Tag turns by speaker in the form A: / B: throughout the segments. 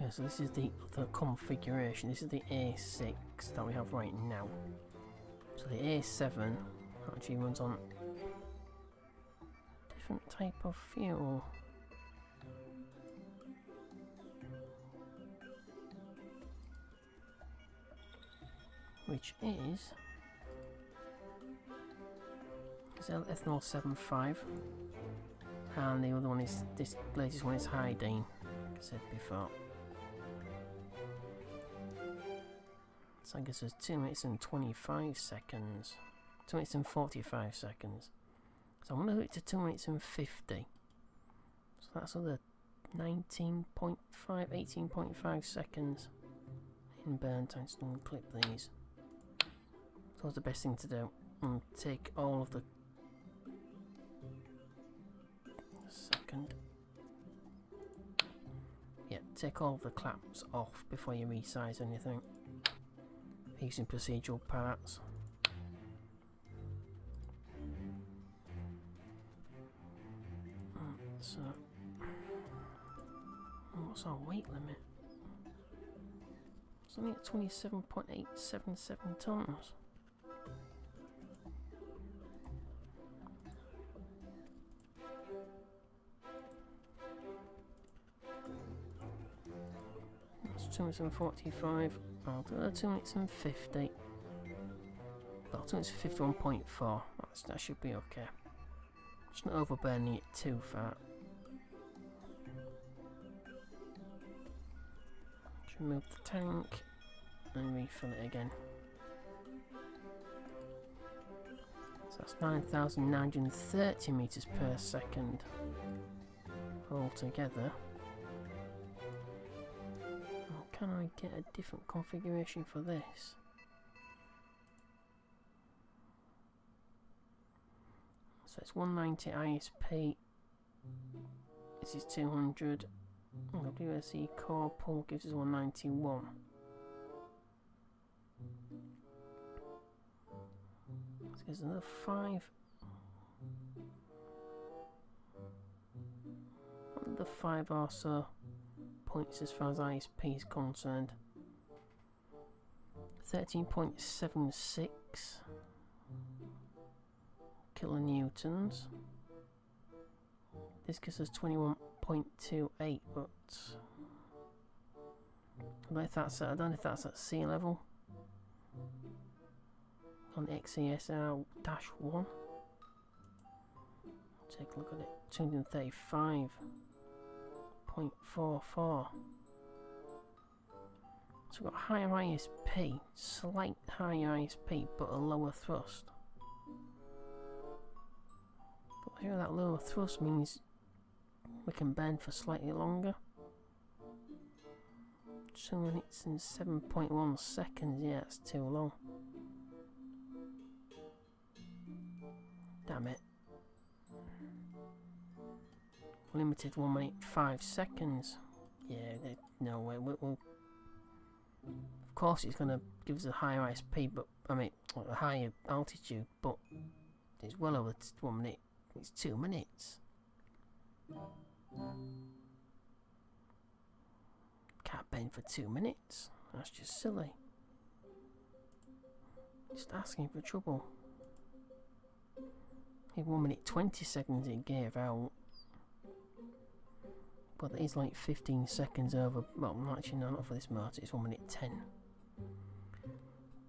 A: Okay, so this is the configuration. This is the A6 that we have right now. So the A7 actually runs on different type of fuel. Which is ethanol 7.5, and the other one is, this latest one is iodine, like I said before. So I guess there's 2 minutes and 25 seconds, 2 minutes and 45 seconds. So I'm going to hook it to 2 minutes and 50. So that's another 19.5, 18.5 seconds in burn time. So I'm going to clip these. So that's the best thing to do. And take all of the take all of the claps off before you resize anything using procedural parts. So what's our weight limit? It's only at 27.877 tons. That's 2 minutes and 45. I'll do that 2 minutes and 50. Well, 2 minutes and 51.4. That should be okay. Just not overburning it too far. Just remove the tank and refill it again. So that's 9,930 meters per second altogether. Can I get a different configuration for this? So it's 190 ISP. This is 200. WSE core pull gives us 191. So there's another 5. Another 5 or so points as far as ISP is concerned. 13.76 kilonewtons. This gives us 21.28, but I don't know if that's at sea level on XESR-1. Take a look at it. 235.44. So we've got higher ISP, slight higher ISP, but a lower thrust. But here that lower thrust means we can burn for slightly longer. 2 minutes and 7.1 seconds, yeah, that's too long. Damn it. Limited 1 minute 5 seconds. Yeah, no way. We'll of course it's going to give us a higher ISP, but I mean a higher altitude, but it's well over 1 minute. It's 2 minutes. Can't bend for 2 minutes. That's just silly. Just asking for trouble. In 1 minute 20 seconds it gave out. But it is like 15 seconds over. Well, actually, no, not for this motor. It's 1 minute 10.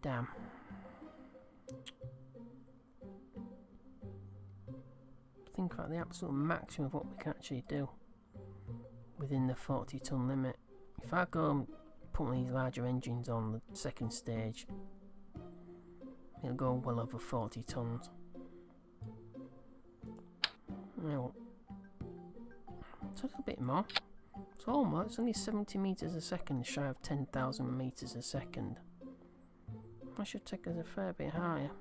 A: Damn. Think about the absolute maximum of what we can actually do within the 40-ton limit. If I go and put these larger engines on the second stage, it'll go well over 40 tons. Now, it's a little bit more. It's almost, it's only 70 meters a second, shy of 10,000 meters a second. That should take us a fair bit higher.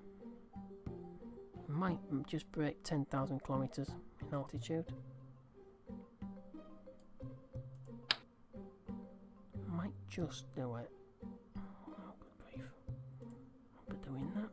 A: It might just break 10,000 kilometers in altitude. Might just do it. Oh, good grief. I'll be doing that.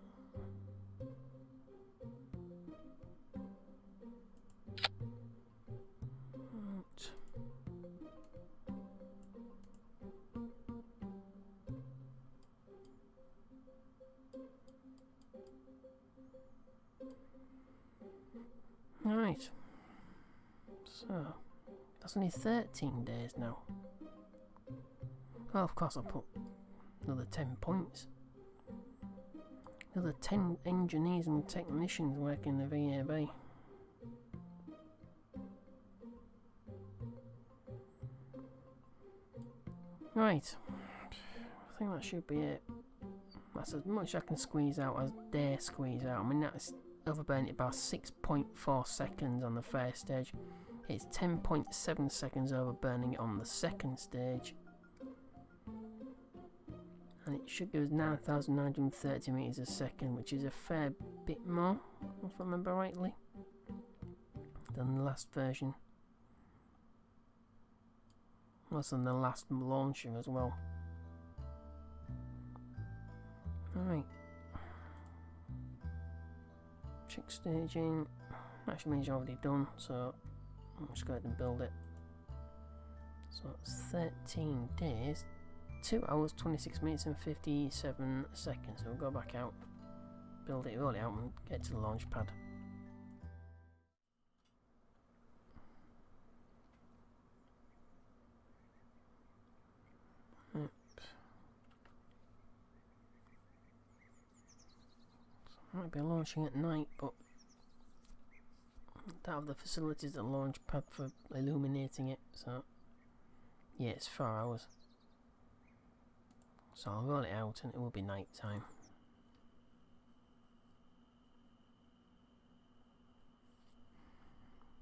A: So, that's only 13 days now. Well, of course I'll put another 10 points. Another 10 engineers and technicians working the VAB. Right, I think that should be it. That's as much I can squeeze out as dare squeeze out. I mean, that's overburning it by 6.4 seconds on the first stage. It's 10.7 seconds overburning it on the second stage. And it should give us 9,930 meters a second, which is a fair bit more, if I remember rightly, than the last version. Also than the last launcher as well. Alright. Check staging. Actually means you're already done, so I'll just go ahead and build it. So it's 13 days, 2 hours, 26 minutes and 57 seconds. So we'll go back out, build it, roll it out and get to the launch pad. Might be launching at night, but don't have the facilities at the launch pad for illuminating it, so yeah, it's 4 hours. So I'll roll it out and it will be night time.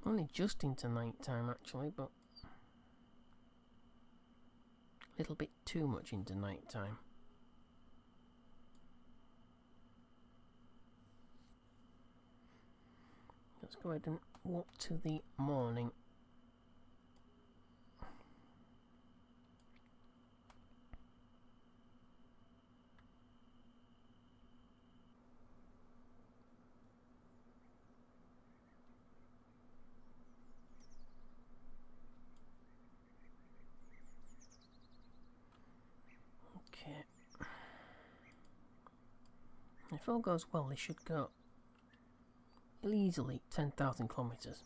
A: Only just into night time actually, but a little bit too much into night time. Let's go ahead and walk to the morning. Okay. If all goes well, they should go easily 10,000 kilometers.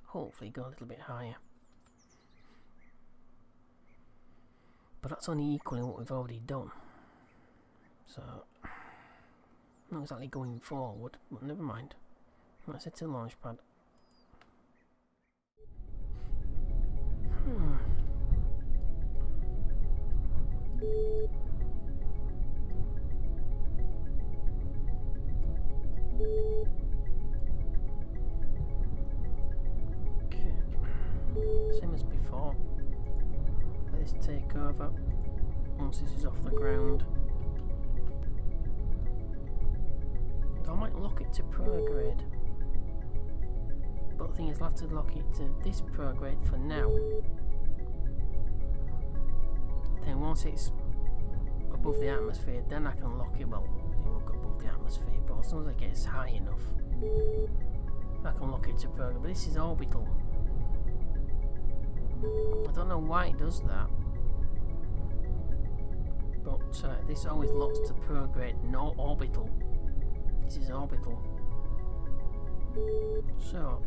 A: Hopefully go a little bit higher. But that's only equaling what we've already done. So, not exactly going forward, but never mind. Let's head to the launch pad. Okay, same as before. Let this take over once this is off the ground. I might lock it to prograde, but the thing is, I'll have to lock it to this prograde for now. Then once it's above the atmosphere, then I can lock it. Well, it won't go above the atmosphere, but as soon as it gets high enough, I can lock it to program. But this is orbital. I don't know why it does that, but this always locks to prograde, no orbital. This is orbital. So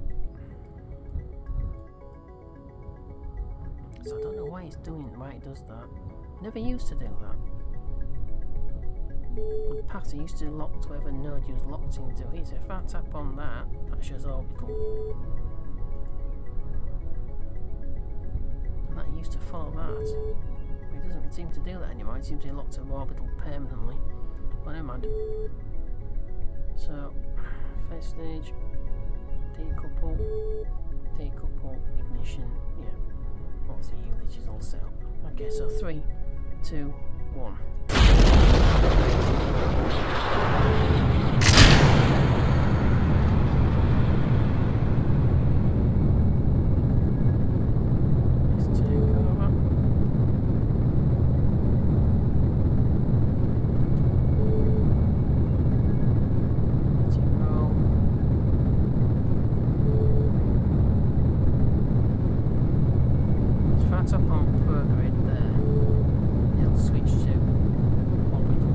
A: I don't know why it's doing, why it does that. Never used to do that. In the past, it used to lock to whatever node you was locked into it. So if I tap on that, that shows orbital. And that used to follow that. But it doesn't seem to do that anymore. It seems to be locked to orbital permanently. But never mind. So, first stage, decouple, ignition, yeah. Obviously, this is all set up. Okay, so 3, 2, 1. Let's take over. Let it roll. If I tap on prograde there, it'll switch to orbital.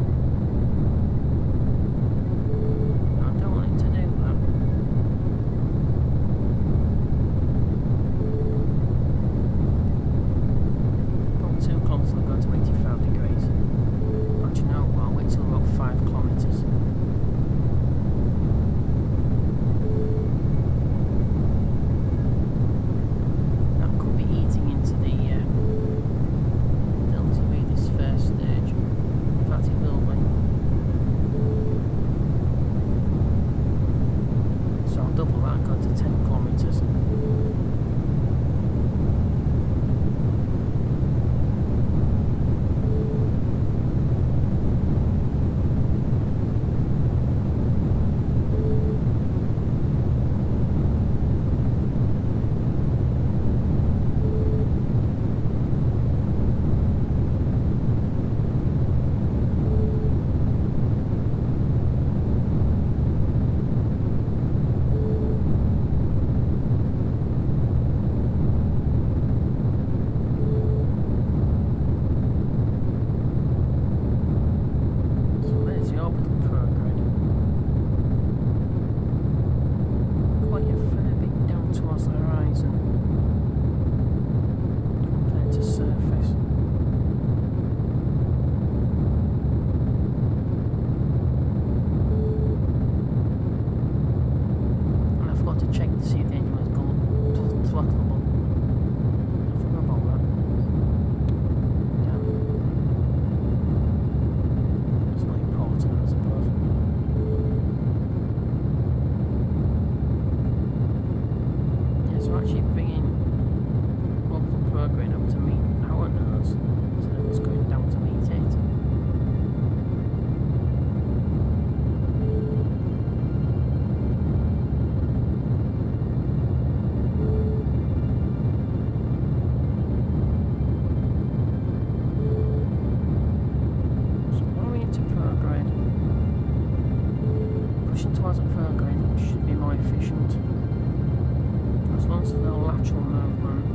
A: lateral movement.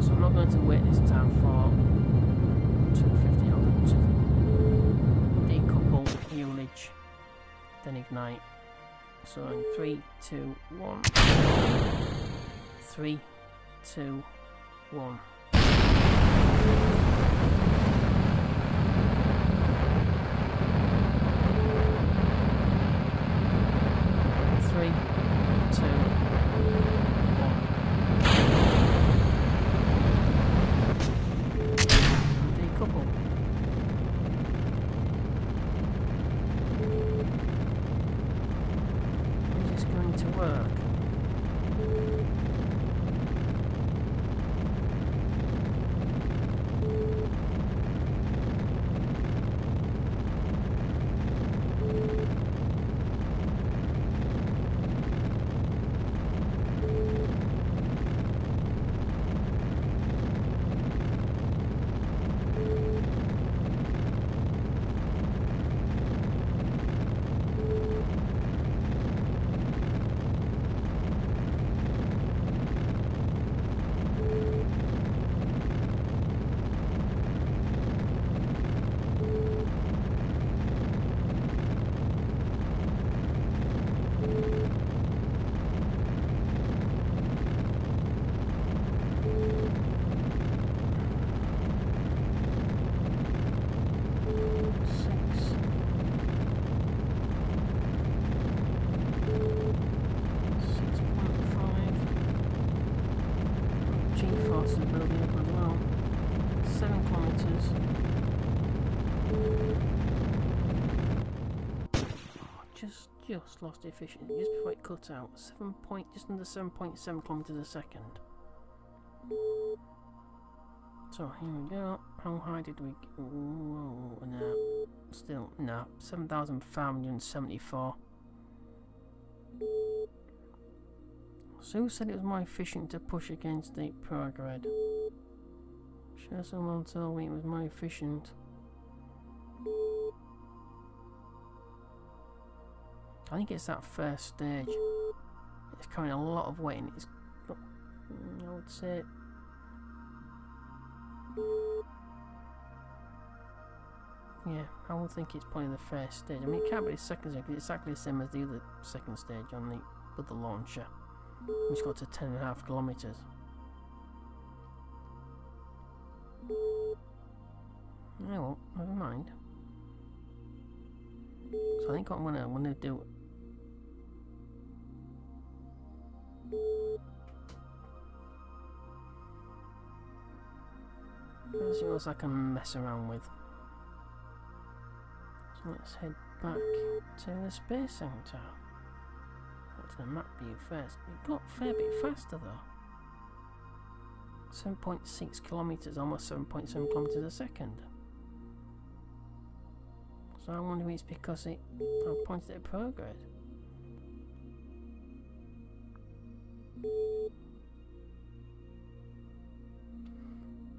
A: So I'm not going to wait this time for 250. I'll just decouple, ullage, then ignite. So in 3, 2, 1. 3, 2, 1. 3, 2, 1. Decouple. Is this going to work? Building up as well. 7 kilometers. Oh, just lost efficiency just before it cut out. Just under 7.7 kilometers a second. So here we go. How high did we go? Whoa, no. Still, no. 7,574. Sue said it was more efficient to push against the prograde. Sure, someone told me it was more efficient. I think it's that first stage. It's carrying a lot of weight and it's got, I would say, yeah, I would think it's probably the first stage. I mean, it can't be the second stage because it's exactly the same as the other second stage on the with the launcher, which got to 10.5 kilometers. Oh well, never mind. So I think what I'm gonna do. Let's see what else I can mess around with. So let's head back to the Space Center. What's the map view first? It got a fair bit faster though. 7.6 kilometers, almost 7.7 kilometers a second. So I wonder if it's because I pointed at progress.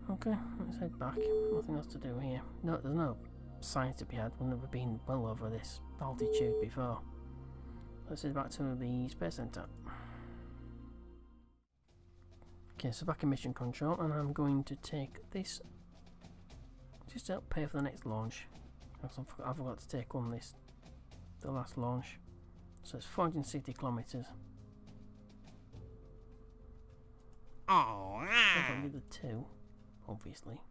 A: Okay, let's head back. Nothing else to do here. No, there's no science to be had. We've never been well over this altitude before. Let's head back to the Space Center. Okay, so back in mission control, and I'm going to take this just to help pay for the next launch. I forgot to take on the last launch. So it's 460 kilometers.
B: Oh,
A: I'm going to do the 2, obviously.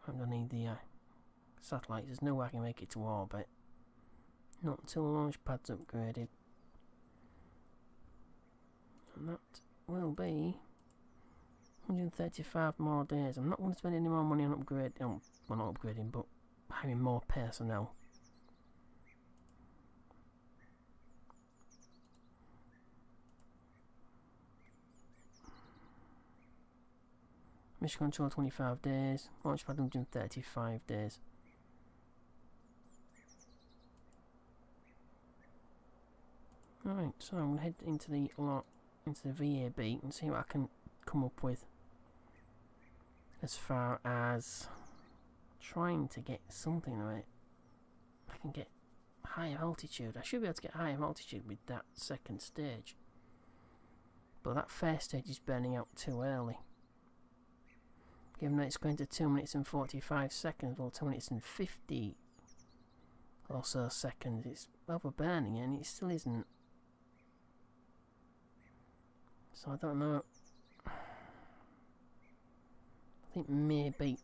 A: I'm going to need the satellites. There's no way I can make it to orbit. Not until the launch pad's upgraded. And that will be 135 more days. I'm not going to spend any more money on well, not upgrading, but having more personnel. Mission control 25 days. Launch pad 135 days. Alright, so I'm going to head into the VAB and see what I can come up with as far as trying to get something of it. I can get higher altitude. I should be able to get higher altitude with that second stage. But that first stage is burning out too early. Given that it's going to 2 minutes and 45 seconds, or 2 minutes and 50 or so seconds, it's overburning and it still isn't. So I don't know. I think maybe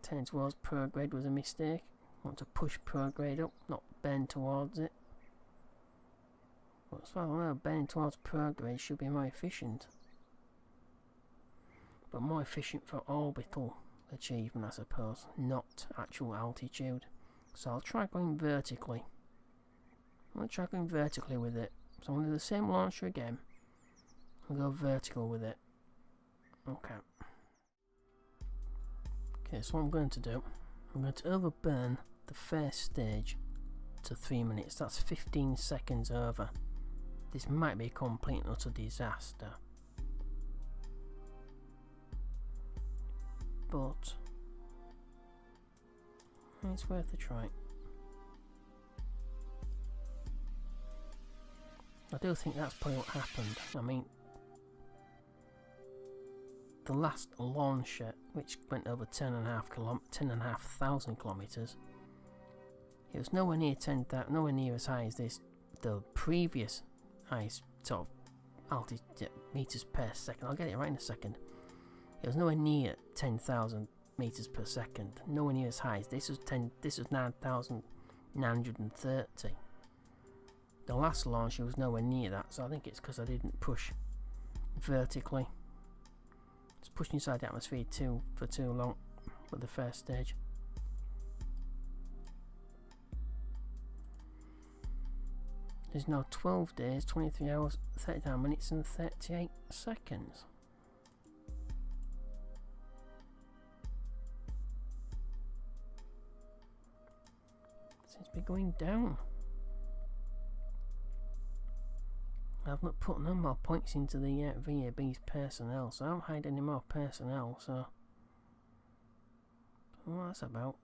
A: turning towards prograde was a mistake. I want to push prograde up, not bend towards it. But as far as I know, bending towards prograde should be more efficient. But more efficient for orbital achievement, I suppose, not actual altitude. So I'll try going vertically. I'll try going vertically with it. So I'm going to do the same launcher again. I'll go vertical with it. Okay. Okay, so what I'm going to do, I'm going to overburn the first stage to 3 minutes. That's 15 seconds over. This might be a complete and utter disaster. But it's worth a try. I do think that's probably what happened. I mean, the last launcher, which went over 10,500 kilometers, it was nowhere near nowhere near as high as this. The previous highest sort of altitude meters per second. I'll get it right in a second. It was nowhere near 10,000 meters per second. Nowhere near as high as this was. This was 9,930. The last launcher was nowhere near that, so I think it's because I didn't push vertically. It's pushed inside the atmosphere for too long with the first stage. There's now 12 days, 23 hours, 39 minutes and 38 seconds. Seems to be going down. I've not put no more points into the VAB's personnel, so I haven't hired any more personnel, so what that's about.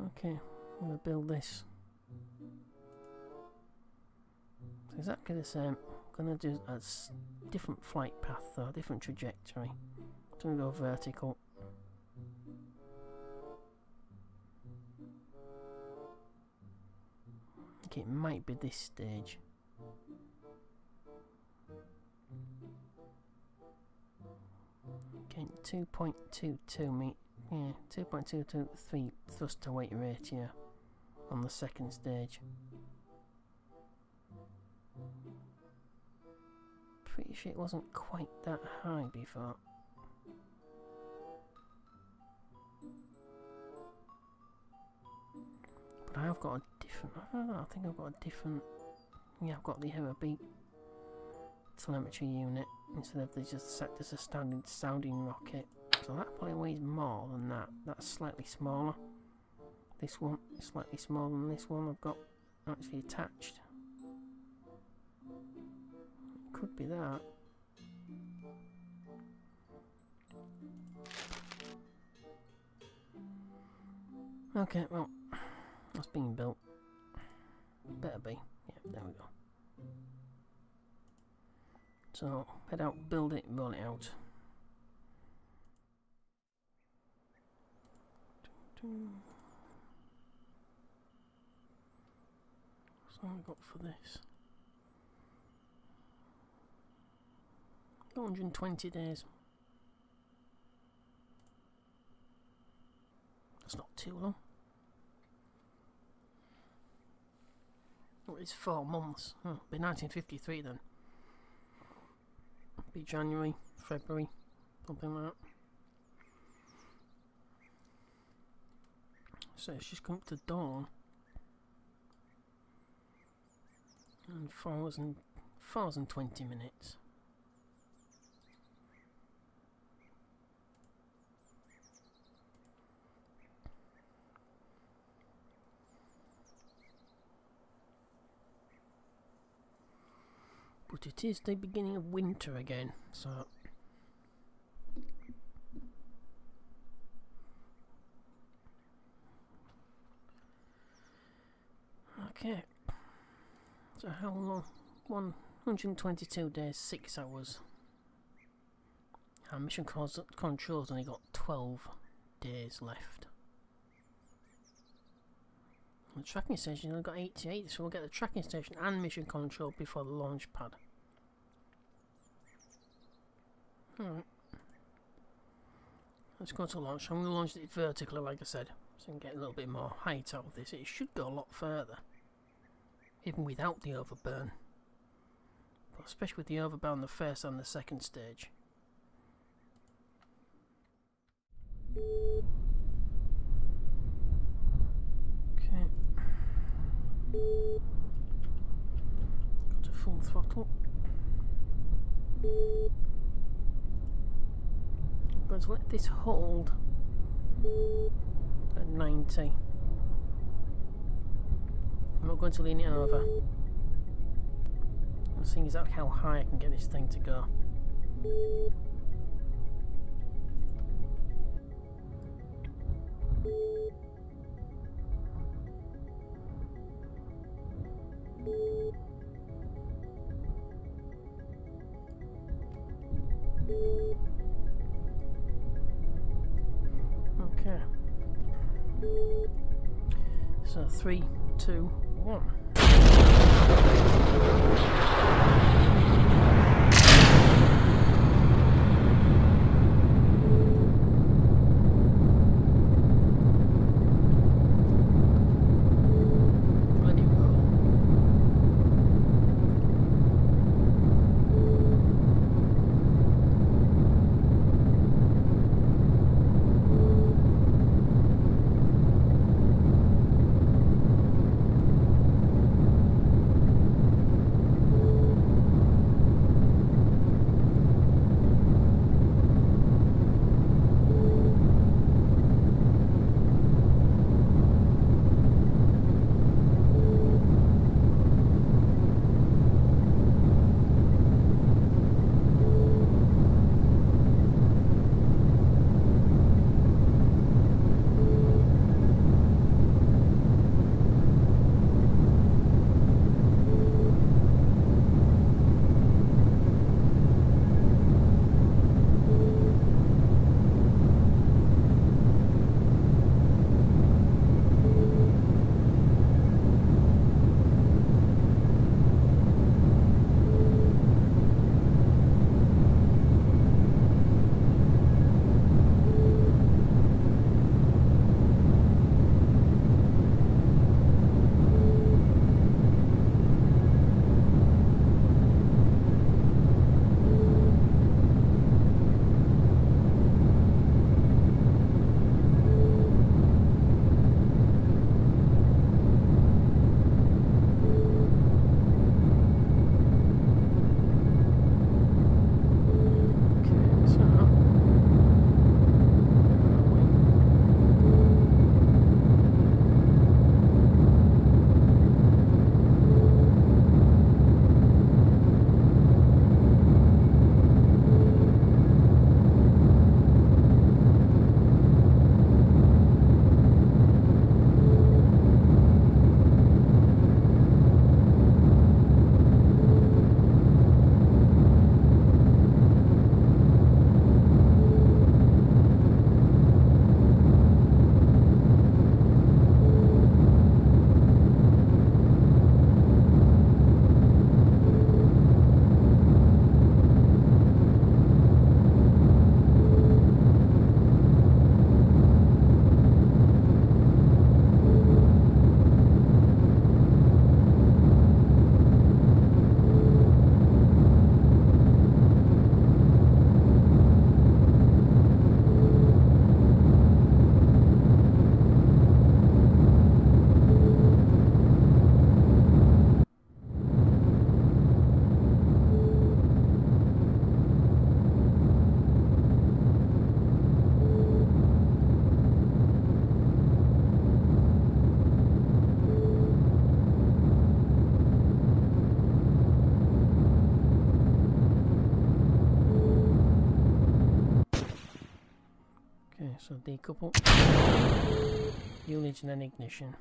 A: Okay, I'm going to build this. It's exactly the same. I'm going to do a different flight path though, different trajectory. I'm going to go vertical. I think it might be this stage. Okay, 2.22 meters. Yeah, 2.223 thrust to weight ratio on the second stage. Pretty sure it wasn't quite that high before. But I have got a different, I don't know, I think I've got a different, yeah, I've got the Herbie telemetry unit instead of just set as a standard sounding rocket. So that probably weighs more than that. That's slightly smaller. This one is slightly smaller than this one I've got actually attached. Could be that. Okay, well, that's being built. Better be. Yeah, there we go. So, head out, build it, roll it out. What's all I got for this? 120 days. That's not too long. Oh, it's 4 months. Oh, it'll be 1953 then. It'll be January, February, something like that. So it's just come up to dawn. And 4 hours and 20 minutes. But it is the beginning of winter again, so Okay. So how long? 122 days, 6 hours. Our mission control's only got 12 days left. The tracking station only got 88, so we'll get the tracking station and mission control before the launch pad. Alright. Let's go to launch. I'm going to launch it vertically, like I said, so I can get a little bit more height out of this. It should go a lot further, even without the overburn. But especially with the overburn on the first and the second stage. Okay. Go to full throttle. I'm going to let this hold at 90. I'm not going to lean it over. I'm seeing exactly how high I can get this thing to go. Okay. So 3, 2, 1. So decouple, units and then ignition.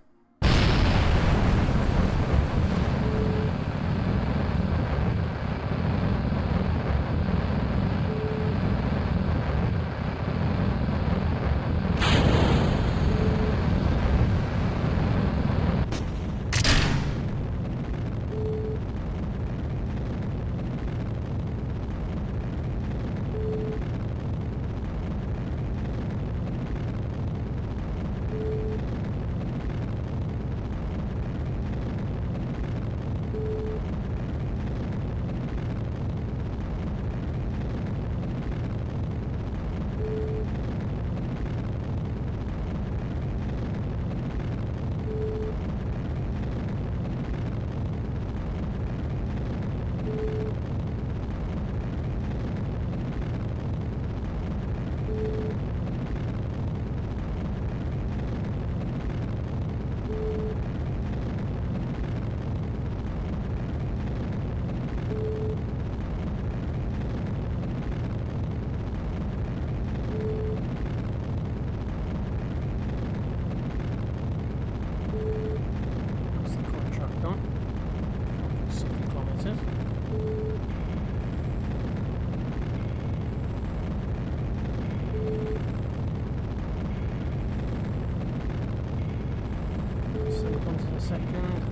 A: 7 kilometers a second.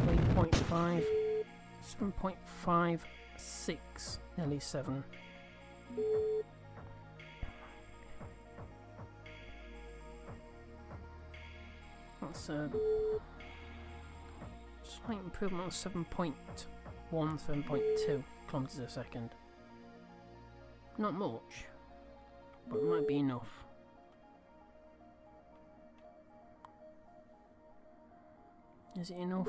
A: 3.5. 7.56. Nearly 7. That's a slight improvement on 7.1, 7.2 kilometers a second. Not much, but it might be enough. Is it enough?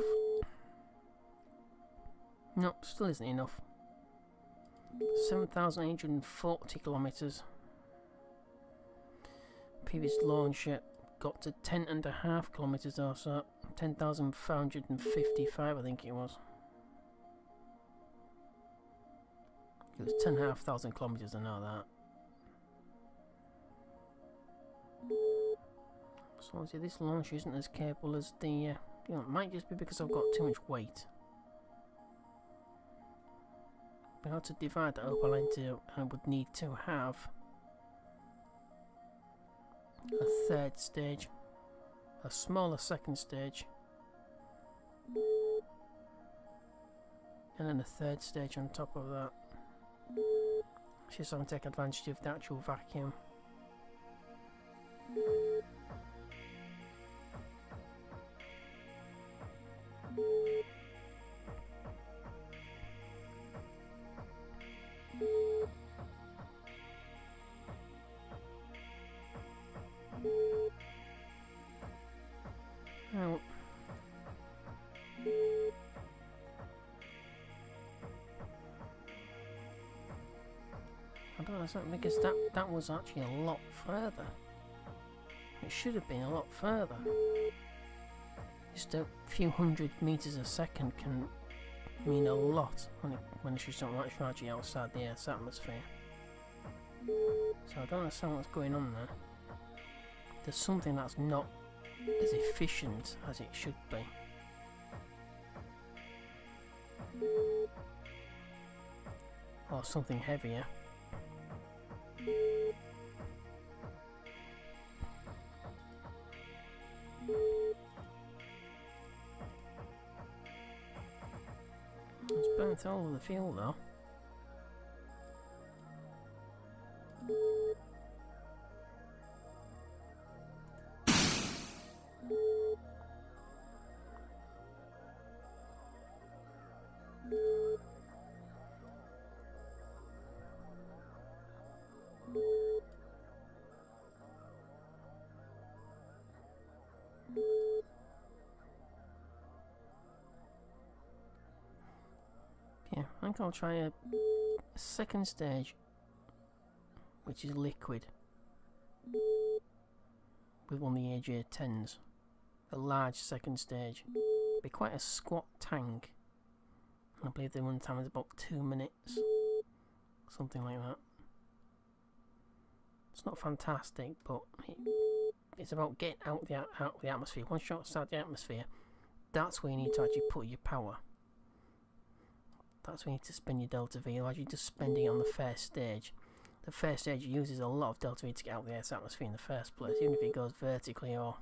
A: Nope, still isn't enough. 7,840 kilometers. Previous launch got to 10.5 kilometers or so. 10,555, I think it was. It was 10,500 kilometers, I know that. So obviously this launch isn't as capable as the, you know, it might just be because I've got too much weight. But how to divide that up, I would need to have a third stage, a smaller second stage, and then a third stage on top of that. Just so I can take advantage of the actual vacuum. Oh. I don't know something, because that was actually a lot further. It should have been a lot further. Just a few hundred meters a second can mean a lot when it's just not much actually outside the Earth's atmosphere. So I don't understand what's going on there. There's something that's not as efficient as it should be. Or something heavier. It's burnt all of the fuel though. Yeah, I think I'll try a second stage, which is liquid, with one of the AJ-10s. A large second stage. Be quite a squat tank. I believe the run time is about 2 minutes. Something like that. It's not fantastic, but it's about getting out of the atmosphere. Once you're outside the atmosphere, that's where you need to actually put your power. That's where you need to spend your delta V. Otherwise you're just spending it on the first stage. The first stage uses a lot of delta V to get out of the Earth's atmosphere in the first place, even if it goes vertically or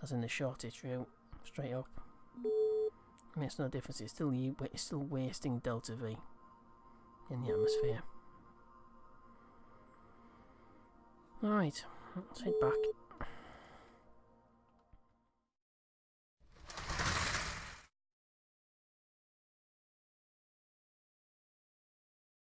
A: as in the shortest route, straight up. I mean, it's no difference. It's still wasting delta V in the atmosphere. Alright, let's head back.